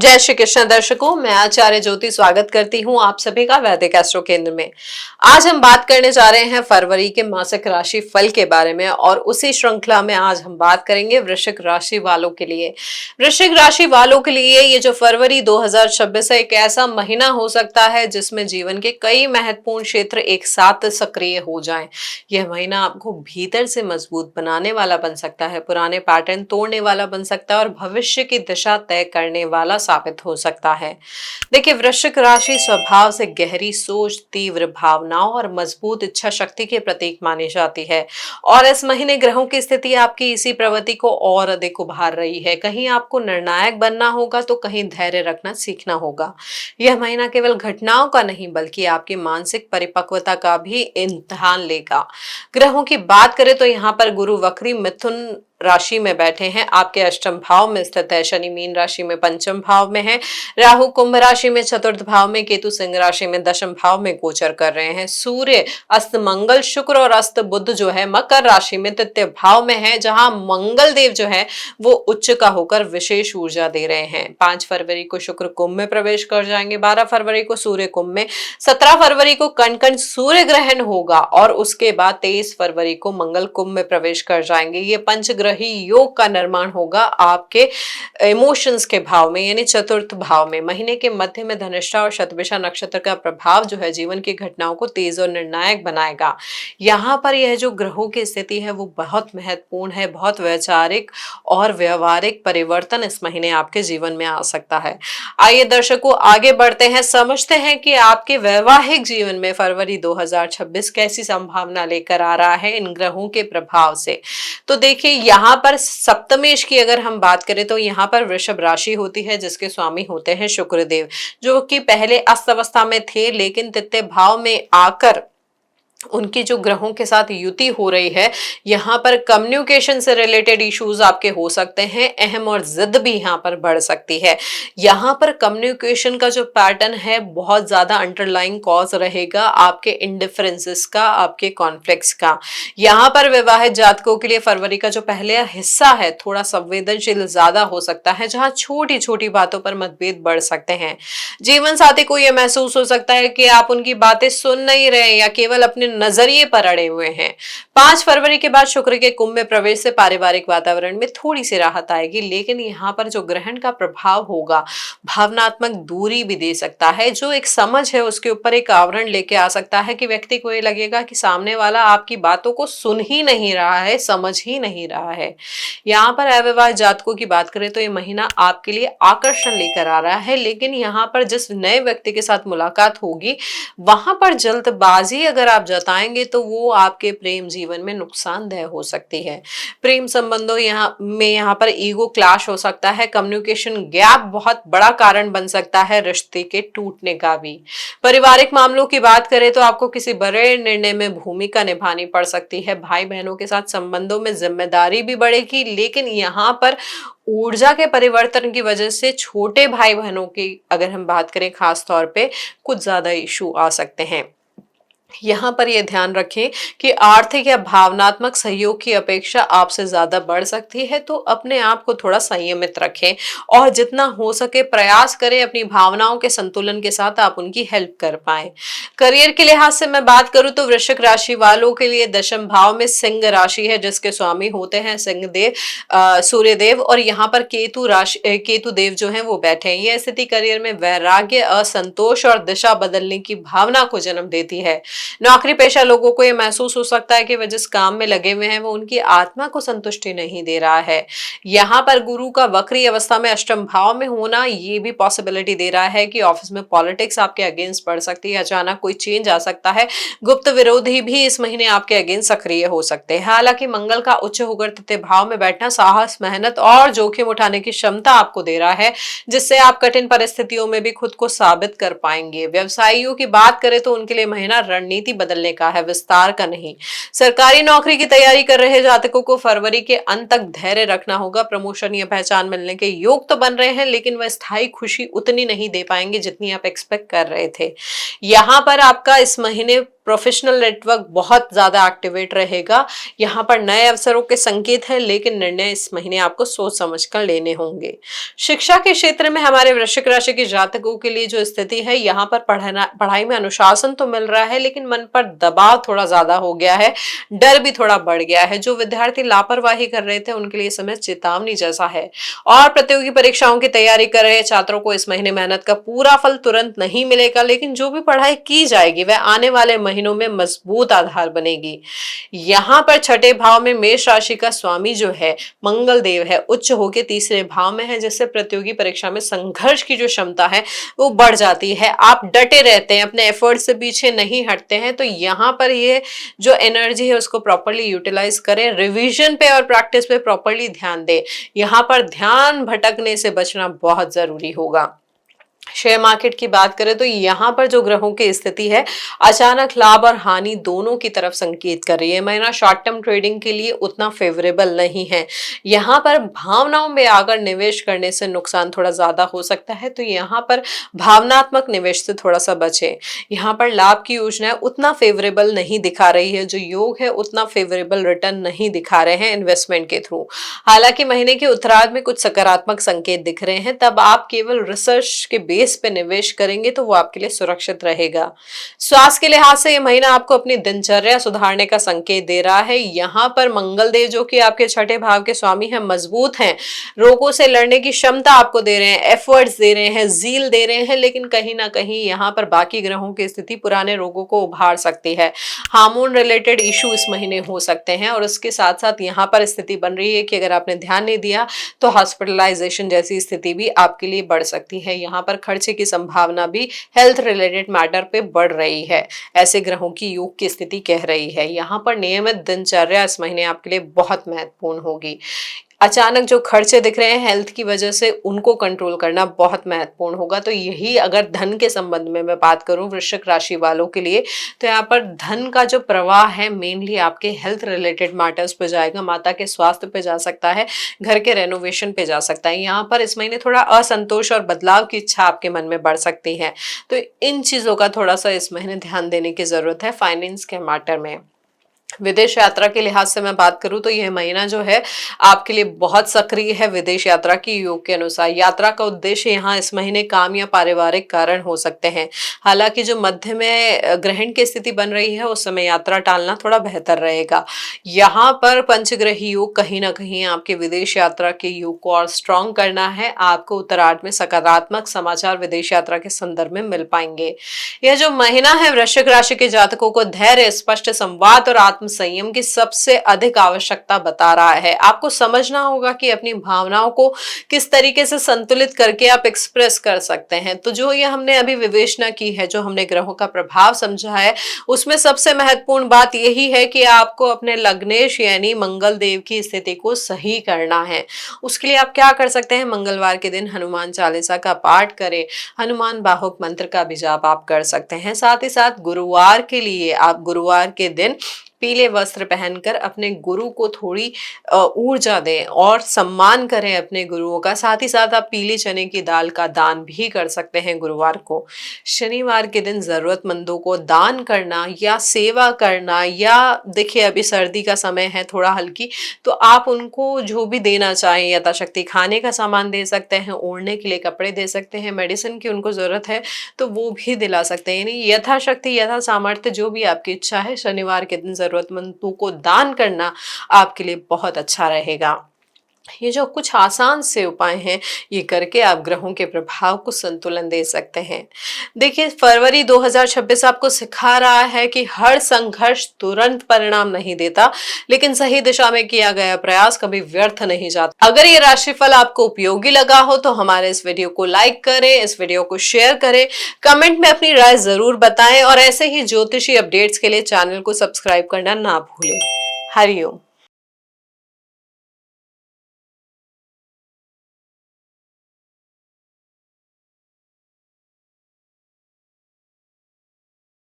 जय श्री कृष्ण दर्शकों, मैं आचार्य ज्योति स्वागत करती हूँ आप सभी का वैदिक एस्ट्रो केंद्र में। आज हम बात करने जा रहे हैं फरवरी के मासिक राशि फल के बारे में और उसी श्रृंखला में आज हम बात करेंगे वृश्चिक राशि वालों के लिए। वृश्चिक राशि वालों के लिए ये जो फरवरी 2026 है एक ऐसा महीना हो सकता है जिसमें जीवन के कई महत्वपूर्ण क्षेत्र एक साथ सक्रिय हो जाएं। यह महीना आपको भीतर से मजबूत बनाने वाला बन सकता है, पुराने पैटर्न तोड़ने वाला बन सकता है और भविष्य की दिशा तय करने वाला साबित हो सकता है। देखिए, वृश्चिक राशि स्वभाव से गहरी सोच, तीव्र भावनाओं और मजबूत इच्छा शक्ति के प्रतीक मानी जाती है और इस महीने ग्रहों की स्थिति आपकी इसी प्रवृत्ति को और अधिक उभार रही है। कहीं आपको निर्णायक बनना होगा तो कहीं धैर्य रखना सीखना होगा। यह महीना केवल घटनाओं का नहीं बल्कि आपकी मानसिक परिपक्वता का भी इम्तिहान लेगा। ग्रहों की बात करें तो यहाँ पर गुरु वक्री मिथुन राशि में बैठे हैं, आपके अष्टम भाव में स्थित है। शनि मीन राशि में पंचम भाव में है। राहु कुंभ राशि में चतुर्थ भाव में, केतु सिंह राशि में दशम भाव में गोचर कर रहे हैं। सूर्य, अस्त मंगल, शुक्र और अस्त बुध जो है मकर राशि में तृतीय भाव में है, जहां मंगल देव जो है वो उच्च का होकर विशेष ऊर्जा दे रहे हैं। 5 फरवरी को शुक्र कुंभ में प्रवेश कर जाएंगे, 12 फरवरी को सूर्य कुंभ में, 17 फरवरी को कण सूर्य ग्रहण होगा और उसके बाद 23 फरवरी को मंगल कुंभ में प्रवेश कर जाएंगे। ये पंचग्रह ही योग का निर्माण होगा आपके इमोशंस के भाव में, यानी चतुर्थ भाव में। महीने के मध्य में धनिष्ठा और शतभिषा नक्षत्र का प्रभाव जो है जीवन की घटनाओं को तेज और निर्णायक बनाएगा। यहाँ पर यह जो ग्रहों की स्थिति है वो बहुत महत्वपूर्ण है। बहुत वैचारिक और व्यवहारिक परिवर्तन इस महीने आपके जीवन में आ सकता है। आइए दर्शकों, आगे बढ़ते हैं, समझते हैं कि आपके वैवाहिक जीवन में फरवरी 2026 कैसी संभावना लेकर आ रहा है इन ग्रहों के प्रभाव से। तो देखिए, यहाँ पर सप्तमेश की अगर हम बात करें तो यहाँ पर वृषभ राशि होती है जिसके स्वामी होते हैं शुक्रदेव, जो कि पहले अस्त अवस्था में थे लेकिन तृतीय भाव में आकर उनकी जो ग्रहों के साथ युति हो रही है, यहाँ पर कम्युनिकेशन से रिलेटेड इश्यूज आपके हो सकते हैं। अहम और जिद भी यहाँ पर बढ़ सकती है। यहाँ पर कम्युनिकेशन का जो पैटर्न है बहुत ज्यादा अंडरलाइंग कॉज रहेगा आपके इंडिफरेंसेस का, आपके कॉन्फ्लिक्ट्स का। यहाँ पर विवाहित जातकों के लिए फरवरी का जो पहले हिस्सा है थोड़ा संवेदनशील ज्यादा हो सकता है, जहाँ छोटी छोटी बातों पर मतभेद बढ़ सकते हैं। जीवन साथी को यह महसूस हो सकता है कि आप उनकी बातें सुन नहीं रहे या केवल अपने नजरिए पर अड़े हुए हैं। 5 फरवरी के बाद शुक्र के कुंभ में प्रवेश से पारिवारिक वातावरण में थोड़ी सी राहत आएगी, लेकिन यहाँ पर जो ग्रहण का प्रभाव होगा भावनात्मक दूरी भी दे सकता है। जो एक समझ है उसके ऊपर एक आवरण लेके आ सकता है कि व्यक्ति को ये लगेगा कि सामने वाला आपकी बातों को सुन ही नहीं रहा है, समझ ही नहीं रहा है। यहाँ पर अविवाहित जातकों की बात करें तो ये महीना आपके लिए आकर्षण लेकर आ रहा है, लेकिन यहाँ पर जिस नए व्यक्ति के साथ मुलाकात होगी वहां पर जल्दबाजी अगर आप जताएंगे तो वो आपके प्रेम जीवन में नुकसानदेह हो सकती है। प्रेम संबंधों यहाँ पर ईगो क्लैश हो सकता है। कम्युनिकेशन गैप बहुत बड़ा कारण बन सकता है रिश्ते के टूटने का भी। पारिवारिक मामलों की बात करें तो आपको किसी बड़े निर्णय में भूमिका निभानी पड़ सकती है। भाई बहनों के साथ संबंधों में जिम्मेदारी भी बढ़ेगी, लेकिन यहाँ पर ऊर्जा के परिवर्तन की वजह से छोटे भाई बहनों की अगर हम बात करें खास तौर पे कुछ ज्यादा इशू आ सकते हैं। यहाँ पर यह ध्यान रखें कि आर्थिक या भावनात्मक सहयोग की अपेक्षा आपसे ज्यादा बढ़ सकती है, तो अपने आप को थोड़ा संयमित रखें और जितना हो सके प्रयास करें अपनी भावनाओं के संतुलन के साथ आप उनकी हेल्प कर पाए। करियर के लिहाज से मैं बात करूं तो वृश्चिक राशि वालों के लिए दशम भाव में सिंह राशि है जिसके स्वामी होते हैं सिंह देव, सूर्य देव, और यहाँ पर केतु देव जो है वो बैठे हैं। यह स्थिति करियर में वैराग्य, असंतोष और दिशा बदलने की भावना को जन्म देती है। नौकरी पेशा लोगों को यह महसूस हो सकता है कि वह जिस काम में लगे हुए हैं वो उनकी आत्मा को संतुष्टि नहीं दे रहा है। यहाँ पर गुरु का वक्री अवस्था में अष्टम भाव में होना ये भी पॉसिबिलिटी दे रहा है कि ऑफिस में पॉलिटिक्स आपके अगेंस्ट बढ़ सकती है, अचानक कोई चेंज आ सकता है। गुप्त विरोधी भी इस महीने आपके अगेंस्ट सक्रिय हो सकते हैं। हालांकि मंगल का उच्च होकर तृतीय भाव में बैठना साहस, मेहनत और जोखिम उठाने की क्षमता आपको दे रहा है, जिससे आप कठिन परिस्थितियों में भी खुद को साबित कर पाएंगे। व्यवसायियों की बात करें तो उनके लिए महीना रणनीति बदलने का है, विस्तार का नहीं। सरकारी नौकरी की तैयारी कर रहे जातकों को फरवरी के अंत तक धैर्य रखना होगा। प्रमोशन या पहचान मिलने के योग तो बन रहे हैं, लेकिन वह स्थायी खुशी उतनी नहीं दे पाएंगे जितनी आप एक्सपेक्ट कर रहे थे। यहाँ पर आपका इस महीने प्रोफेशनल नेटवर्क बहुत ज्यादा एक्टिवेट रहेगा। यहाँ पर नए अवसरों के संकेत हैं, लेकिन निर्णय इस महीने आपको सोच समझकर लेने होंगे। शिक्षा के क्षेत्र में हमारे वृश्चिक राशि के जातकों के लिए जो स्थिति है, यहाँ पर पढ़ाई में अनुशासन तो मिल रहा है, लेकिन मन पर दबाव थोड़ा ज्यादा हो गया है, डर भी थोड़ा बढ़ गया है। जो विद्यार्थी लापरवाही कर रहे थे उनके लिए समय चेतावनी जैसा है। और प्रतियोगी परीक्षाओं की तैयारी कर रहे छात्रों को इस महीने मेहनत का पूरा फल तुरंत नहीं मिलेगा, लेकिन जो भी पढ़ाई की जाएगी वह आने वाले महीनों में मजबूत आधार बनेगी। यहाँ पर छठे भाव में मेष राशि का स्वामी जो है मंगल देव है, उच्च होके तीसरे भाव में है, जिससे प्रतियोगी परीक्षा में संघर्ष की जो क्षमता है वो बढ़ जाती है। आप डटे रहते हैं, अपने एफर्ट से पीछे नहीं हटते हैं। तो यहाँ पर ये जो एनर्जी है उसको प्रॉपरली यूटिलाइज करें, रिवीजन पे और प्रैक्टिस पे प्रॉपरली ध्यान दें। यहाँ पर ध्यान भटकने से बचना बहुत जरूरी होगा। शेयर मार्केट की बात करें तो यहाँ पर जो ग्रहों की स्थिति है, अचानक लाभ और हानि दोनों की तरफ संकेत कर रही है। महीना शॉर्ट टर्म ट्रेडिंग के लिए उतना फेवरेबल नहीं है। यहाँ पर भावनाओं में आकर निवेश करने से नुकसान थोड़ा ज्यादा हो सकता है, तो यहाँ पर भावनात्मक निवेश से थोड़ा सा बचे। यहाँ पर लाभ की योजनाएं उतना फेवरेबल नहीं दिखा रही है, जो योग है उतना फेवरेबल रिटर्न नहीं दिखा रहे हैं इन्वेस्टमेंट के थ्रू। हालांकि महीने के उत्तरार्ध में कुछ सकारात्मक संकेत दिख रहे हैं, तब आप केवल रिसर्च के बेस पे निवेश करेंगे तो वो आपके लिए सुरक्षित रहेगा। स्वास्थ्य के लिहाज से ये महीना आपको अपनी दिनचर्या सुधारने का संकेत दे रहा है। यहाँ पर मंगल देव जो कि आपके छठे भाव के स्वामी हैं, मजबूत हैं, रोगों से लड़ने की क्षमता आपको दे रहे हैं, एफर्ट्स दे रहे हैं, जील दे रहे हैं, लेकिन कहीं ना कहीं यहाँ पर बाकी ग्रहों की स्थिति पुराने रोगों को उभार सकती है। हार्मोन रिलेटेड इशू इस महीने हो सकते हैं, और उसके साथ साथ यहाँ पर स्थिति बन रही है कि अगर आपने ध्यान नहीं दिया तो हॉस्पिटलाइजेशन जैसी स्थिति भी आपके लिए बढ़ सकती है। यहाँ पर खर्चे की संभावना भी हेल्थ रिलेटेड मैटर पे बढ़ रही है, ऐसे ग्रहों की योग की स्थिति कह रही है। यहाँ पर नियमित दिनचर्या इस महीने आपके लिए बहुत महत्वपूर्ण होगी। अचानक जो खर्चे दिख रहे हैं हेल्थ की वजह से, उनको कंट्रोल करना बहुत महत्वपूर्ण होगा। तो यही अगर धन के संबंध में मैं बात करूं वृश्चिक राशि वालों के लिए, तो यहाँ पर धन का जो प्रवाह है मेनली आपके हेल्थ रिलेटेड मैटर्स पे जाएगा, माता के स्वास्थ्य पे जा सकता है, घर के रेनोवेशन पे जा सकता है। यहाँ पर इस महीने थोड़ा असंतोष और बदलाव की इच्छा आपके मन में बढ़ सकती है, तो इन चीजों का थोड़ा सा इस महीने ध्यान देने की जरूरत है फाइनेंस के मैटर में। विदेश यात्रा के लिहाज से मैं बात करूं तो यह महीना जो है आपके लिए बहुत सक्रिय है विदेश यात्रा की योग के अनुसार। यात्रा का उद्देश्य यहाँ इस महीने काम या पारिवारिक कारण हो सकते हैं। हालांकि जो मध्य में ग्रहण की स्थिति बन रही है उस समय यात्रा टालना थोड़ा बेहतर रहेगा। यहाँ पर पंचग्रही योग कहीं ना कहीं आपके विदेश यात्रा के योग को और स्ट्रॉन्ग करना है। आपको उत्तरार्ध में सकारात्मक समाचार विदेश यात्रा के संदर्भ में मिल पाएंगे। यह जो महीना है वृश्चिक राशि के जातकों को धैर्य, स्पष्ट संवाद और संयम की सबसे अधिक आवश्यकता बता रहा है। आपको समझना होगा कि अपनी भावनाओं को किस तरीके से संतुलित करके आप एक्सप्रेस कर सकते हैं। तो जो ये हमने अभी विवेचना की है, जो हमने ग्रहों का प्रभाव समझा है, उसमें सबसे महत्वपूर्ण बात यही है कि आपको अपने लग्नेश यानी मंगल देव की स्थिति को सही करना है। उसके लिए आप क्या कर सकते हैं, मंगलवार के दिन हनुमान चालीसा का पाठ करें, हनुमान बाहुक मंत्र का भी जाप आप कर सकते हैं। साथ ही साथ गुरुवार के लिए आप गुरुवार के दिन पीले वस्त्र पहनकर अपने गुरु को थोड़ी ऊर्जा दें और सम्मान करें अपने गुरुओं का। साथ ही साथ आप पीली चने की दाल का दान भी कर सकते हैं गुरुवार को। शनिवार के दिन जरूरतमंदों को दान करना या सेवा करना, या देखिए अभी सर्दी का समय है थोड़ा हल्की, तो आप उनको जो भी देना चाहें, यथाशक्ति खाने का सामान दे सकते हैं, ओढ़ने के लिए कपड़े दे सकते हैं, मेडिसिन की उनको जरूरत है तो वो भी दिला सकते हैं। यानी यथाशक्ति यथा सामर्थ्य जो भी आपकी इच्छा है, शनिवार के दिन जरूरतमंदों को दान करना आपके लिए बहुत अच्छा रहेगा। ये जो कुछ आसान से उपाय हैं, ये करके आप ग्रहों के प्रभाव को संतुलन दे सकते हैं। देखिए फरवरी 2026 आपको सिखा रहा है कि हर संघर्ष तुरंत परिणाम नहीं देता, लेकिन सही दिशा में किया गया प्रयास कभी व्यर्थ नहीं जाता। अगर ये राशिफल आपको उपयोगी लगा हो तो हमारे इस वीडियो को लाइक करें, इस वीडियो को शेयर करें, कमेंट में अपनी राय जरूर बताएं और ऐसे ही ज्योतिषी अपडेट्स के लिए चैनल को सब्सक्राइब करना ना भूलें। हरिओम।